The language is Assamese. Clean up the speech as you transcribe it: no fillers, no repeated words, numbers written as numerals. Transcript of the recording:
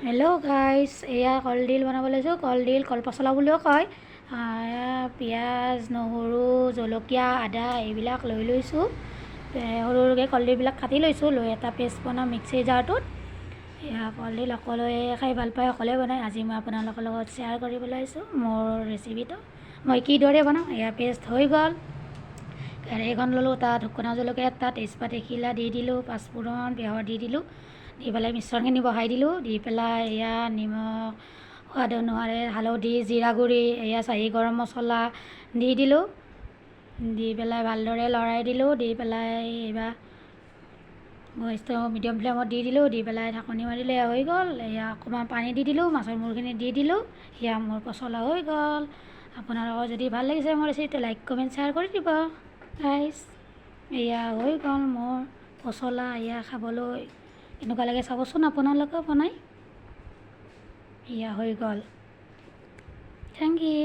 হেল্ল' গাইছ, এয়া কলডিল বনাব লৈছোঁ। কলডিল কলপচলা বুলিও কয়। পিঁয়াজ, নহৰু, জলকীয়া, আদা এইবিলাক লৈ লৈছোঁ। সৰু সৰুকৈ কলডিলবিলাক কাটি লৈছোঁ। লৈ এটা পেষ্ট বনাম মিক্সিৰ জাৰটোত। এয়া কলডিল সকলোৱে খাই ভাল পায়, সকলোৱে বনায়। আজি মই আপোনালোকৰ লগত শ্বেয়াৰ কৰিবলৈ আহিছোঁ মোৰ ৰেচিপিটো, মই কিদৰে বনাওঁ। এয়া পেষ্ট হৈ গ'ল। কেৰাহীখন ল'লোঁ, তাত শুকনা জলকীয়া এটা, তেজপাত এখিলা দি দিলোঁ, পাঁচফোৰণ, বেহৰ দি দিলোঁ। দি পেলাই মিশ্ৰণখিনি বহাই দিলোঁ। দি পেলাই এয়া নিমখ, সোৱাদ অনুসাৰে হালধি, জিৰা গুড়ি, এয়া চাহী গৰম মছলা দি দিলোঁ। দি পেলাই ভালদৰে লৰাই দিলোঁ। দি পেলাই এইবাৰ ভইচটো মিডিয়াম ফ্লেমত দি দিলোঁ। দি পেলাই ঢাকনি মাৰিলে হৈ গ'ল। এয়া অকণমান পানী দি দিলোঁ, মাছৰ মূৰখিনি দি দিলোঁ। এয়া মোৰ পচলা হৈ গ'ল। আপোনালোকৰ যদি ভাল লাগিছে মোৰ ৰেচিপিটো, লাইক কমেণ্ট শ্বেয়াৰ কৰি দিব গাইছ। এয়া হৈ গ'ল মোৰ পচলা। এয়া খাবলৈ কেনেকুৱা লাগে চাবচোন আপোনালোকে বনাই। এয়া হৈ গ'ল। Thank U.